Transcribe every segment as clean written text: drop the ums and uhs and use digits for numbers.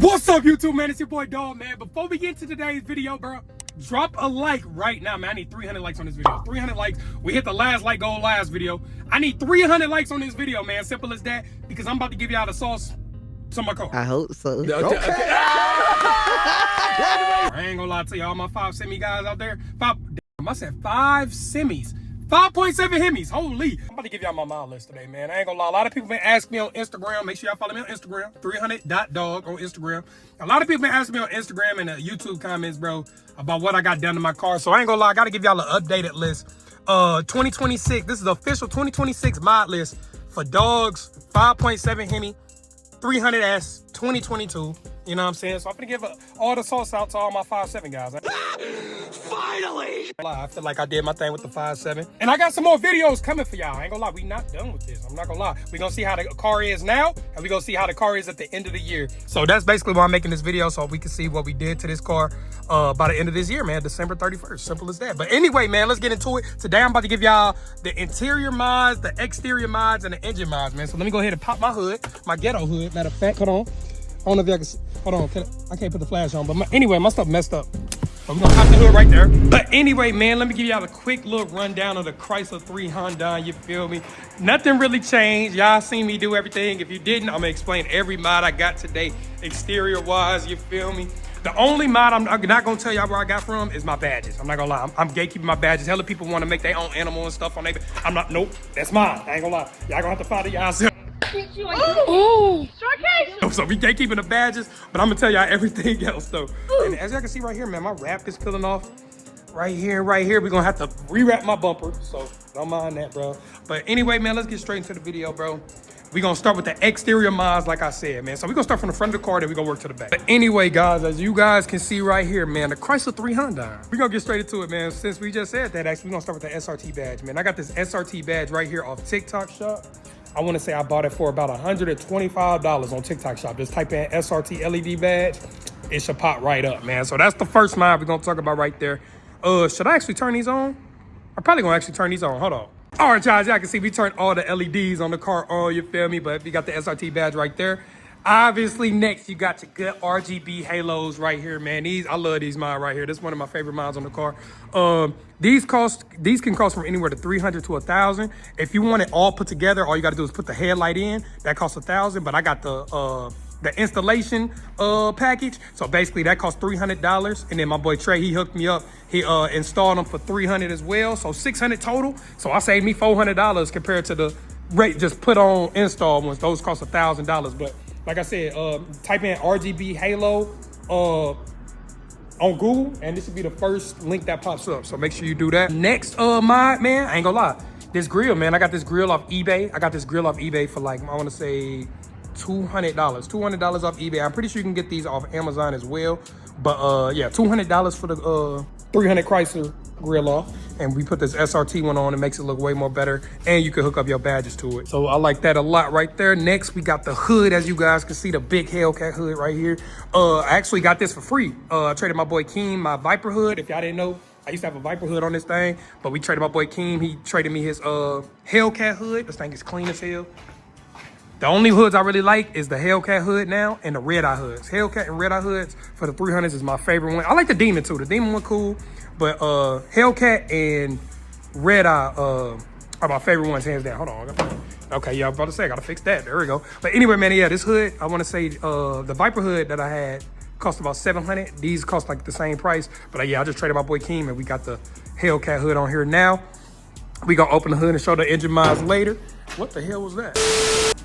What's up, YouTube, man? It's your boy, Dog, man. Before we get into today's video, bro, drop a like right now, man. I need 300 likes on this video. 300 likes. We hit the last like goal last video. I need 300 likes on this video, man. Simple as that, because I'm about to give y'all the sauce to my car. I hope so. Okay. I ain't gonna lie to y'all, my 5 semi guys out there. I said 5 semis. 5.7 HEMIs. Holy. I'm about to give y'all my mile list today, man. I ain't gonna lie. A lot of people been asking me on Instagram. Make sure y'all follow me on Instagram. 300.dog on Instagram. A lot of people been asking me on Instagram and the YouTube comments, bro, about what I got done to my car. So I ain't gonna lie. I gotta give y'all an updated list. 2026. This is the official 2026 mod list for dogs. 5.7 HEMI. 300S 2022. You know what I'm saying? So I'm gonna give all the sauce out to all my 5.7 guys. Finally! I feel like I did my thing with the 5.7. And I got some more videos coming for y'all. I ain't gonna lie, we not done with this. I'm not gonna lie. We gonna see how the car is now, and we gonna see how the car is at the end of the year. So that's basically why I'm making this video, so we can see what we did to this car by the end of this year, man. December 31st. Simple as that. But anyway, man, let's get into it. Today I'm about to give y'all the interior mods, the exterior mods, and the engine mods, man. So let me go ahead and pop my hood, my ghetto hood. Matter of fact, hold on. I don't know if y'all can see. Hold on, I can't put the flash on, but anyway, my stuff messed up. So we're gonna pop the hood right there. But anyway, man, let me give y'all a quick little rundown of the Chrysler 3 Honda, you feel me? Nothing really changed. Y'all seen me do everything. If you didn't, I'm gonna explain every mod I got today, exterior-wise, you feel me? The only mod I'm not gonna tell y'all where I got from is my badges. I'm not gonna lie, I'm gatekeeping my badges. Hella people wanna make their own animal and stuff on their, I'm not, nope, that's mine. I ain't gonna lie. Y'all gonna have to find it yourself. Oh! So we can't keep the badges, but I'm gonna tell y'all everything else though. And as y'all can see right here, man, my wrap is peeling off. Right here. We're gonna have to rewrap my bumper, so don't mind that, bro. But anyway, man, let's get straight into the video, bro. We're gonna start with the exterior mods, like I said, man. So we're gonna start from the front of the car, then we're gonna work to the back. But anyway, guys, as you guys can see right here, man, the Chrysler 3 Honda. We're gonna get straight into it, man. Since we just said that, actually, we're gonna start with the SRT badge, man. I got this SRT badge right here off TikTok Shop. I want to say I bought it for about $125 on TikTok Shop. Just type in SRT LED badge. It should pop right up, man. So that's the first mod we're going to talk about right there. Should I actually turn these on? I'm probably going to actually turn these on. Hold on. All right, guys, y'all can see we turned all the LEDs on the car on, you feel me? But we got the SRT badge right there. Obviously, next, you got your good RGB halos right here, man. I love these mods right here. This is one of my favorite mods on the car. These can cost from anywhere to $300 to $1,000. If you want it all put together, all you got to do is put the headlight in. That costs $1,000, but I got the installation package. So basically, that costs $300. And then my boy Trey, he hooked me up. He installed them for $300 as well, so $600 total. So I saved me $400 compared to the rate just put on install ones. Those cost $1,000, but like I said, type in RGB Halo on Google, and this should be the first link that pops up. So make sure you do that. Next mod, man, I ain't gonna lie. This grill, man, I got this grill off eBay. I got this grill off eBay for like, I wanna say $200. $200 off eBay. I'm pretty sure you can get these off Amazon as well. But yeah, $200 for the 300 Chrysler grill off. And we put this SRT one on. It makes it look way more better. And you can hook up your badges to it. So I like that a lot right there. Next, we got the hood. As you guys can see, the big Hellcat hood right here. I actually got this for free. I traded my boy Keem my Viper hood. If y'all didn't know, I used to have a Viper hood on this thing. But we traded my boy Keem. He traded me his Hellcat hood. This thing is clean as hell. The only hoods I really like is the Hellcat hood now and the Red Eye hoods. Hellcat and Red Eye hoods for the 300s is my favorite one. I like the Demon too. The Demon one cool. But Hellcat and Red Eye are my favorite ones, hands down. Hold on. Okay, yeah, I was about to say, I gotta fix that. There we go. But anyway, man, yeah, this hood, I wanna say the Viper hood that I had cost about $700. These cost like the same price. But yeah, I just traded my boy Keem and we got the Hellcat hood on here now. We gonna open the hood and show the engine mods later. What the hell was that?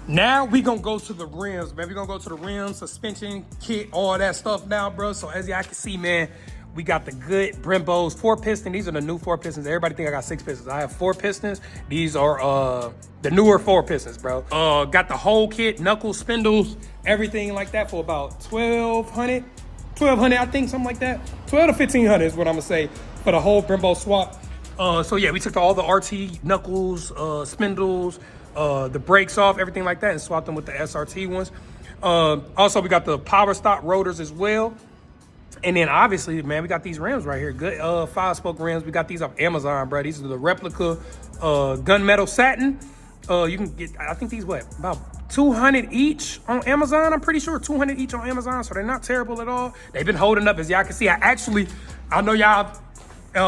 Now we gonna go to the rims, man. We gonna go to the rims, suspension, kit, all that stuff now, bro. So as y'all can see, man, we got the good Brembos 4 piston. These are the new 4 pistons. Everybody think I got 6 pistons. I have 4 pistons. These are the newer 4 pistons, bro. Got the whole kit, knuckles, spindles, everything like that for about $1,200. $1,200, I think, something like that. $1,200 to $1,500 is what I'm gonna say for the whole Brembo swap. So yeah, we took all the RT knuckles, spindles, the brakes off, everything like that, and swapped them with the SRT ones. Also, we got the power stock rotors as well. And then obviously, man, we got these rims right here. Good 5-spoke rims. We got these off Amazon, bro. These are the replica gunmetal satin. You can get, I think these, what, about 200 each on Amazon. I'm pretty sure 200 each on Amazon, so they're not terrible at all. They've been holding up, as y'all can see. I know y'all,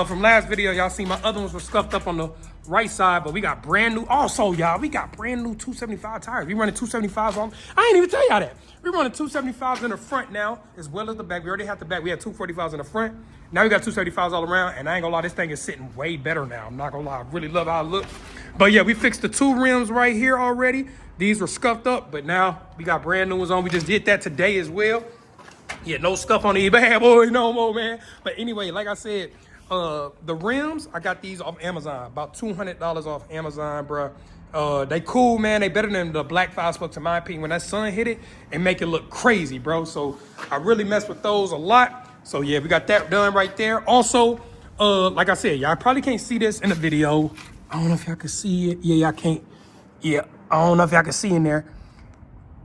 from last video, y'all seen my other ones were scuffed up on the right side, but we got brand new. Also, y'all, we got brand new 275 tires. We running 275s on. I ain't even tell y'all that. We running 275s in the front now, as well as the back. We already have the back. We had 245s in the front. Now we got 275s all around, and I ain't gonna lie, this thing is sitting way better now. I'm not gonna lie, I really love how it looks. But yeah, we fixed the 2 rims right here already. These were scuffed up, but now we got brand new ones on. We just did that today as well. Yeah, no scuff on the bad boy no more, man. But anyway, like I said, the rims, I got these off Amazon, about $200 off Amazon, bro. They cool, man. They better than the black 5-spoke, to my opinion. When that sun hit it, it make it look crazy, bro. So I really mess with those a lot. So yeah, we got that done right there. Also, like I said, y'all probably can't see this in the video. I don't know if y'all can see it. Yeah, y'all can't. Yeah, I don't know if y'all can see in there.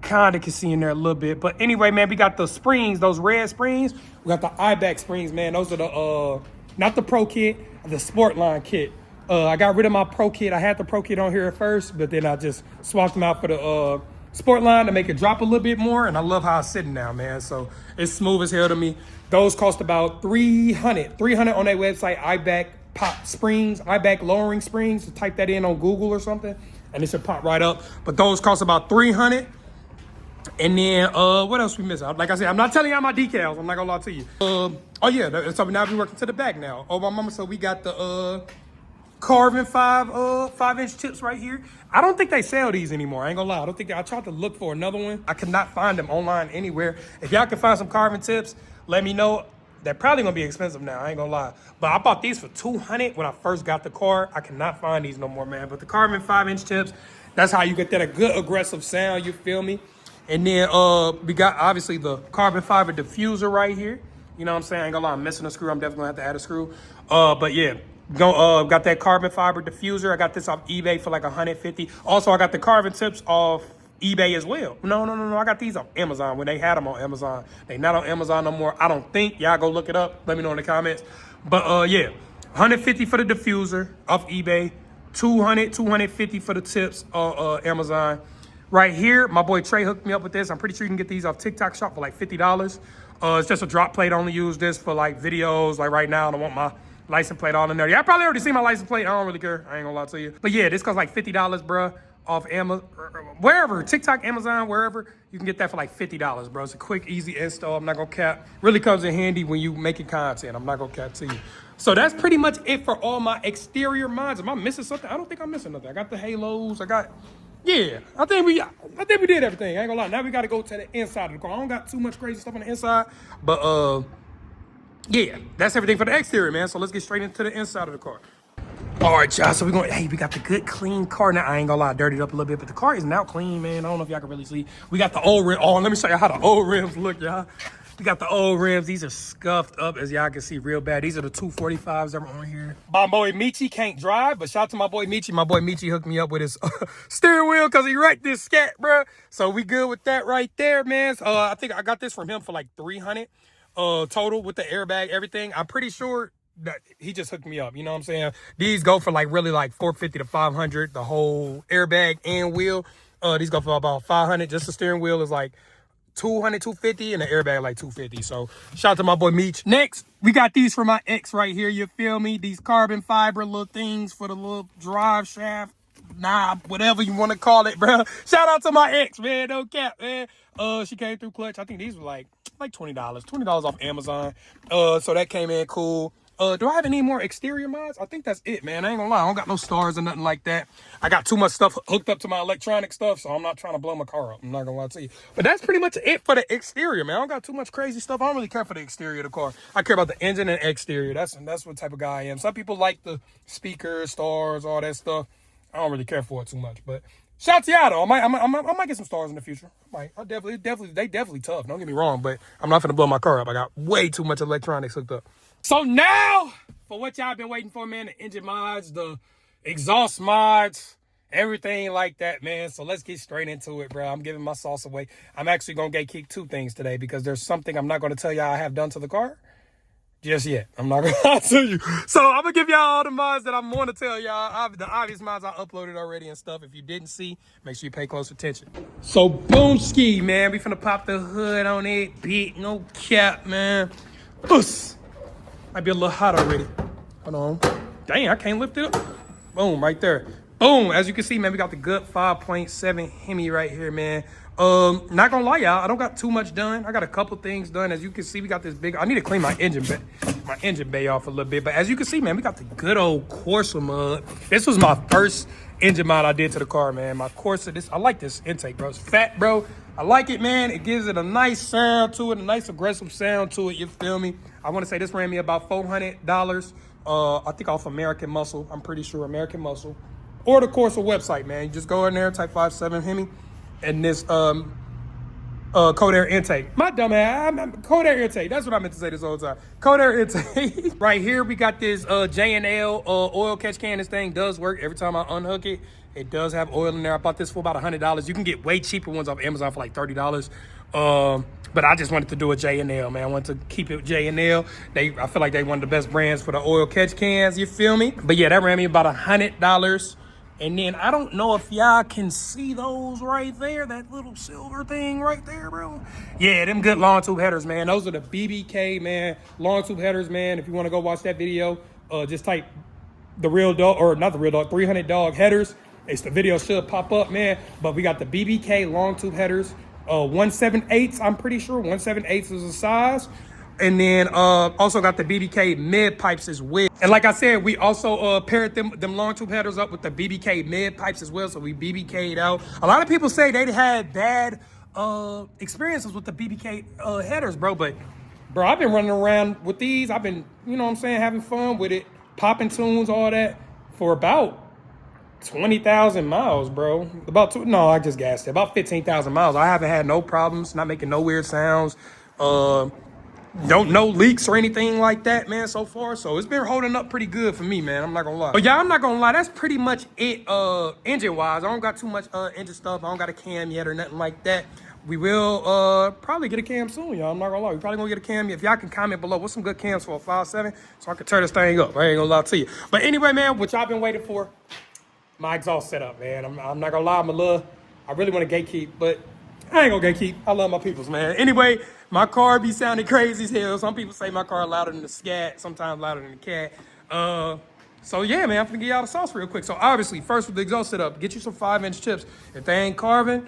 Kinda can see in there a little bit. But anyway, man, we got the springs, those red springs. We got the IBAC springs, man. Those are the, not the Pro kit, the Sport line kit. I got rid of my Pro kit. I had the Pro kit on here at first, but then I just swapped them out for the Sport line to make it drop a little bit more. And I love how it's sitting now, man. So it's smooth as hell to me. Those cost about $300 on their website, IBAC pop springs, IBAC lowering springs. So type that in on Google or something, and it should pop right up. But those cost about $300. And then, what else we missing? Like I said, I'm not telling y'all my decals. I'm not gonna lie to you. Oh yeah, so now we working to the back now. Oh, my mama, so we got the carbon 5-inch tips right here. I don't think they sell these anymore. I ain't gonna lie. I tried to look for another one. I could not find them online anywhere. If y'all can find some carbon tips, let me know. They're probably gonna be expensive now, I ain't gonna lie. But I bought these for $200 when I first got the car. I cannot find these no more, man. But the carbon 5-inch tips, that's how you get that a good aggressive sound, you feel me? And then we got obviously the carbon fiber diffuser right here. You know what I'm saying? I ain't gonna lie, I'm missing a screw. I'm definitely gonna have to add a screw. But yeah, got that carbon fiber diffuser. I got this off eBay for like $150. Also, I got the carbon tips off eBay as well. No. I got these on Amazon when they had them on Amazon. They not on Amazon no more, I don't think. Y'all go look it up. Let me know in the comments. But yeah, $150 for the diffuser off eBay. $250 for the tips on Amazon. Right here, my boy Trey hooked me up with this. I'm pretty sure you can get these off TikTok Shop for like $50. It's just a drop plate. I only use this for like videos. Like right now, I don't want my license plate all in there. Y'all probably already seen my license plate. I don't really care. I ain't gonna lie to you. But yeah, this costs like $50, bro. Off Amazon, wherever, TikTok, Amazon, wherever, you can get that for like $50, bro. It's a quick, easy install. I'm not gonna cap. Really comes in handy when you making content. I'm not gonna cap to you. So that's pretty much it for all my exterior mods. Am I missing something? I don't think I'm missing nothing. I got the halos. Yeah, I think we did everything. I ain't gonna lie. Now we gotta go to the inside of the car. I don't got too much crazy stuff on the inside, but yeah, that's everything for the exterior, man. So let's get straight into the inside of the car. All right, y'all, so we got the good, clean car. Now, I ain't gonna lie, I dirtied up a little bit, but the car is now clean, man. I don't know if y'all can really see. We got the old rim. Oh, let me show you how the old rims look, y'all. We got the old rims. These are scuffed up, as y'all can see real bad. These are the 245s that were on here. My boy Michi can't drive, but shout out to my boy Michi. My boy Michi hooked me up with his steering wheel because he wrecked this SCAT, bro. So we good with that right there, man. I think I got this from him for like $300 total with the airbag, everything. I'm pretty sure that he just hooked me up, you know what I'm saying? These go for like really like $450 to $500, the whole airbag and wheel. These go for about $500. Just the steering wheel is like $200, $250, and the airbag like $250. So shout out to my boy Meech. Next, we got these for my ex right here, you feel me? These carbon fiber little things for the little drive shaft, whatever you want to call it, bro. Shout out to my ex, man. No cap, man. She came through clutch. I think these were like $20 off Amazon. So that came in cool. Do I have any more exterior mods? I think that's it, man. I ain't gonna lie. I don't got no stars or nothing like that. I got too much stuff hooked up to my electronic stuff, so I'm not trying to blow my car up. I'm not gonna lie to you. But that's pretty much it for the exterior, man. I don't got too much crazy stuff. I don't really care for the exterior of the car. I care about the engine and exterior. That's what type of guy I am. Some people like the speakers, stars, all that stuff. I don't really care for it too much. But shout out to y'all, though. I might get some stars in the future. They definitely tough. Don't get me wrong, but I'm not gonna blow my car up. I got way too much electronics hooked up. So now, for what y'all been waiting for, man, the engine mods, the exhaust mods, everything like that, man. So let's get straight into it, bro. I'm giving my sauce away. I'm actually going to kick two things today because there's something I'm not going to tell y'all I have done to the car. Just yet. I'm not gonna lie to you. So I'm gonna give y'all all the mods that I'm going to tell y'all. The obvious mods I uploaded already and stuff. If you didn't see, make sure you pay close attention. So boom ski, man. We finna pop the hood on it. Beat, no cap, man. Us. Might be a little hot already. Hold on. Dang, I can't lift it up. Boom, right there. Boom. As you can see, man, we got the good 5.7 HEMI right here, man. Not gonna lie, y'all, I don't got too much done. I got a couple things done. As you can see, we got this big, I need to clean my engine bay off a little bit. But as you can see, man, we got the good old Chrysler mud. This was my first engine mod I did to the car, man. My Chrysler, I like this intake, bro. It's fat, bro. I like it, man. It gives it a nice sound to it, a nice aggressive sound to it, you feel me? I wanna say this ran me about $400. I think off American Muscle. I'm pretty sure American Muscle. Or the Chrysler website, man. You just go in there, type 5.7 HEMI. And this cold air intake. My dumb ass, cold air intake. That's what I meant to say this whole time. Cold air intake. Right here, we got this J&L oil catch can. This thing does work. Every time I unhook it, it does have oil in there. I bought this for about $100. You can get way cheaper ones off Amazon for like $30. But I just wanted to do a J&L, man. I wanted to keep it J&L. I feel like they one of the best brands for the oil catch cans, you feel me? But yeah, that ran me about $100. And then I don't know if y'all can see those right there, that little silver thing right there, bro. Yeah, them good long tube headers, man. Those are the BBK, man, long tube headers, man. If you want to go watch that video, just type the real dog, or not the real dog, 300 dog headers. The video should pop up, man. But we got the BBK long tube headers, 1/7/8, I'm pretty sure. 1/7/8 is the size. And then also got the BBK mid pipes as well. And like I said, we also paired them long tube headers up with the BBK mid pipes as well. So we BBK'd out. A lot of people say they had bad experiences with the BBK headers, bro. But bro, I've been running around with these. I've been, you know what I'm saying, having fun with it, popping tunes, all that for about 20,000 miles, bro. I just gassed it. About 15,000 miles. I haven't had no problems, not making no weird sounds. No leaks or anything like that, man, so far. So it's been holding up pretty good for me, man. I'm not gonna lie. But yeah, I'm not gonna lie. That's pretty much it, engine-wise. I don't got too much engine stuff. I don't got a cam yet or nothing like that. We will probably get a cam soon, y'all. I'm not gonna lie. We probably gonna get a cam. If y'all can comment below, what's some good cams for a 5.7 so I can turn this thing up. I ain't gonna lie to you. But anyway, man, what y'all been waiting for, my exhaust setup, man. I'm not gonna lie. I really want to gatekeep, but I ain't gonna gatekeep. I love my peoples, man. Anyway, my car be sounding crazy as hell. Some people say my car louder than the SCAT, sometimes louder than the Cat. So yeah, man, I'm gonna give y'all the sauce real quick. So obviously, first with the exhaust setup, get you some 5-inch tips. If they ain't carving,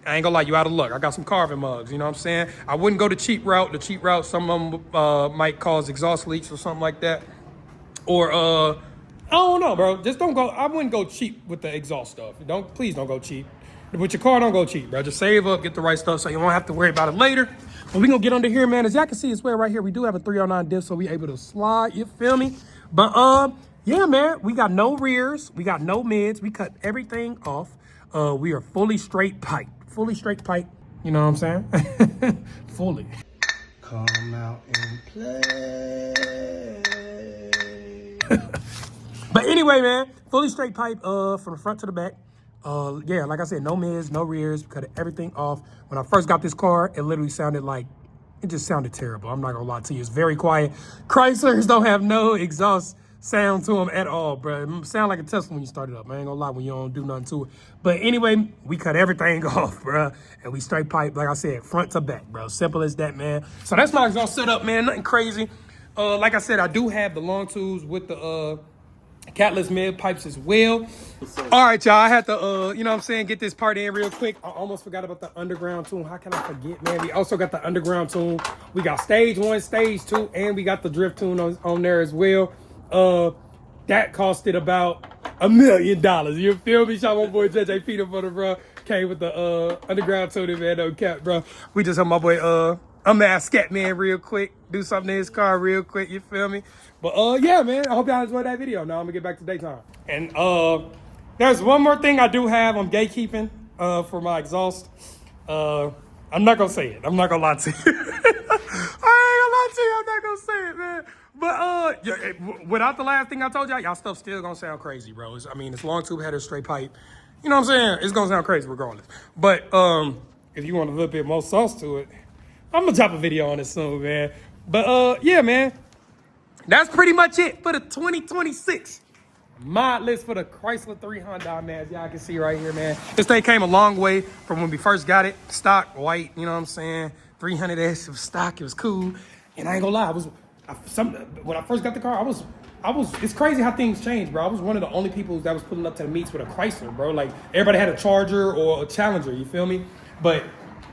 I ain't gonna lie, you out of luck. I got some carving mugs, you know what I'm saying? I wouldn't go the cheap route. The cheap route, some of them might cause exhaust leaks or something like that. Or I don't know, bro. Just don't go. I wouldn't go cheap with the exhaust stuff. Please don't go cheap. With your car, don't go cheap, bro. Just save up, get the right stuff so you won't have to worry about it later. But we gonna get under here, man. As y'all can see, it's where right here, we do have a 309 diff, so we able to slide, you feel me? But yeah, man, we got no rears, we got no mids, we cut everything off. We are fully straight pipe. Fully straight pipe, you know what I'm saying? Fully. Come out and play. But anyway, man, fully straight pipe from the front to the back. Yeah, like I said, no mids, no rears, cut everything off. When I first got this car, it literally sounded like, it just sounded terrible. I'm not gonna lie to you, it's very quiet. Chryslers don't have no exhaust sound to them at all, bro. It sound like a Tesla when you start it up. I ain't gonna lie when you don't do nothing to it. But anyway, we cut everything off, bro. And we straight pipe, like I said, front to back, bro. Simple as that, man. So that's my exhaust setup, man, nothing crazy. Like I said, I do have the long tubes with the, catless mid pipes as well. All right, y'all, I had to, you know what I'm saying, get this part in real quick. I almost forgot about the underground tune. How can I forget, man? We also got the underground tune. We got stage 1, stage 2, and we got the drift tune on there as well. That costed about $1 million. You feel me? Shout out my boy JJ Peter for the, bro. Came with the underground tune, man, no cap, bro. We just had my boy, I'm at Scat Man real quick, do something in his car real quick, you feel me? But yeah, man, I hope y'all enjoyed that video. Now I'm gonna get back to daytime. And there's one more thing I do have. I'm gatekeeping for my exhaust. I'm not gonna say it. I'm not gonna lie to you. I ain't gonna lie to you. I'm not gonna say it, man. But yeah, without the last thing I told y'all stuff still gonna sound crazy, bro. I mean, it's long tube header, straight pipe. You know what I'm saying? It's gonna sound crazy regardless. But if you want a little bit more sauce to it, I'm gonna drop a video on it soon, man. But yeah, man. that's pretty much it for the 2026 mod list for the Chrysler 300, man. As y'all can see right here, man. This thing came a long way from when we first got it. Stock, white, you know what I'm saying? 300S, it was stock, it was cool. And I ain't gonna lie, when I first got the car, it's crazy how things change, bro. I was one of the only people that was pulling up to the meets with a Chrysler, bro. Like, everybody had a Charger or a Challenger, you feel me? But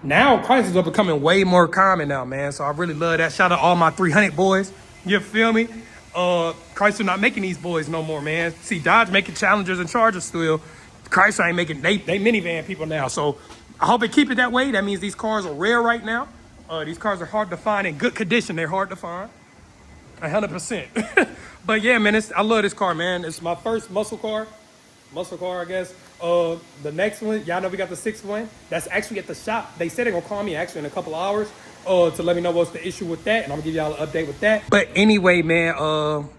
now Chryslers are becoming way more common now, man. So I really love that. Shout out to all my 300 boys, you feel me? Chrysler not making these boys no more, man. See, Dodge making Challengers and Chargers still. Chrysler ain't making, they minivan people now. So I hope they keep it that way. That means these cars are rare right now. These cars are hard to find in good condition. They're hard to find, 100%. But yeah, man, I love this car, man. It's my first muscle car, I guess. The next one, y'all know we got the 6th one. That's actually at the shop. They said they're gonna call me actually in a couple hours to let me know what's the issue with that, and I'm gonna give y'all an update with that. But anyway, man,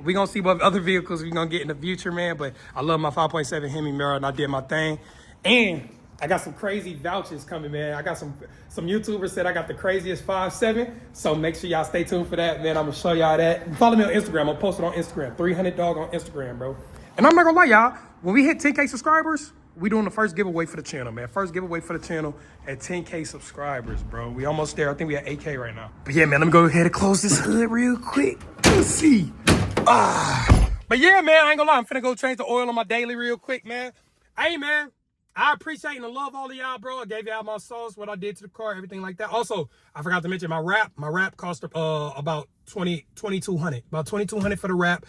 we gonna see what other vehicles we gonna get in the future, man. But I love my 5.7 HEMI mirror, and I did my thing. And I got some crazy vouchers coming, man. I got some YouTubers said I got the craziest 5.7, so make sure y'all stay tuned for that, man. I'm gonna show y'all that. Follow me on Instagram. I'm gonna post it on Instagram. 300 dog on Instagram, bro. And I'm not gonna lie, y'all. When we hit 10K subscribers, we doing the first giveaway for the channel, man. First giveaway for the channel at 10K subscribers, bro. We almost there. I think we at 8K right now. But yeah, man, let me go ahead and close this hood real quick. Let's see. But yeah, man, I ain't gonna lie. I'm finna go change the oil on my daily real quick, man. Hey, man, I appreciate and love all of y'all, bro. I gave y'all my sauce, what I did to the car, everything like that. Also, I forgot to mention my wrap. My wrap cost about $2,200. About $2,200 for the wrap.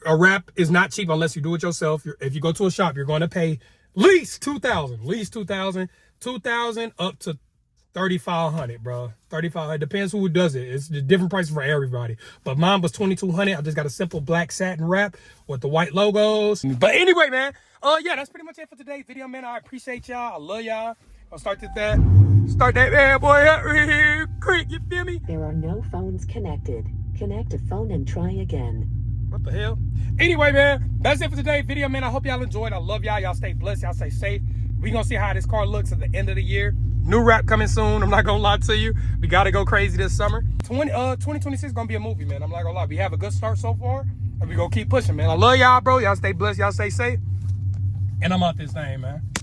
A wrap is not cheap unless you do it yourself. If you go to a shop, you're going to pay at least $2,000. At least $2,000 up to $3,500, bro. $3,500. Depends who does it. It's a different price for everybody. But mine was $2,200. I just got a simple black satin wrap with the white logos. But anyway, man. Yeah, that's pretty much it for today's video, man. I appreciate y'all. I love y'all. I'll start that bad boy up real quick. You feel me? There are no phones connected. Connect a phone and try again. What the hell? Anyway, man, that's it for today's video, man. I hope y'all enjoyed. I love y'all. Y'all stay blessed. Y'all stay safe. We gonna see how this car looks at the end of the year. New wrap coming soon. I'm not gonna lie to you. We gotta go crazy this summer. 2026 is gonna be a movie, man. I'm not gonna lie. We have a good start so far, and we gonna keep pushing, man. I love y'all, bro. Y'all stay blessed. Y'all stay safe. And I'm out this thing, man.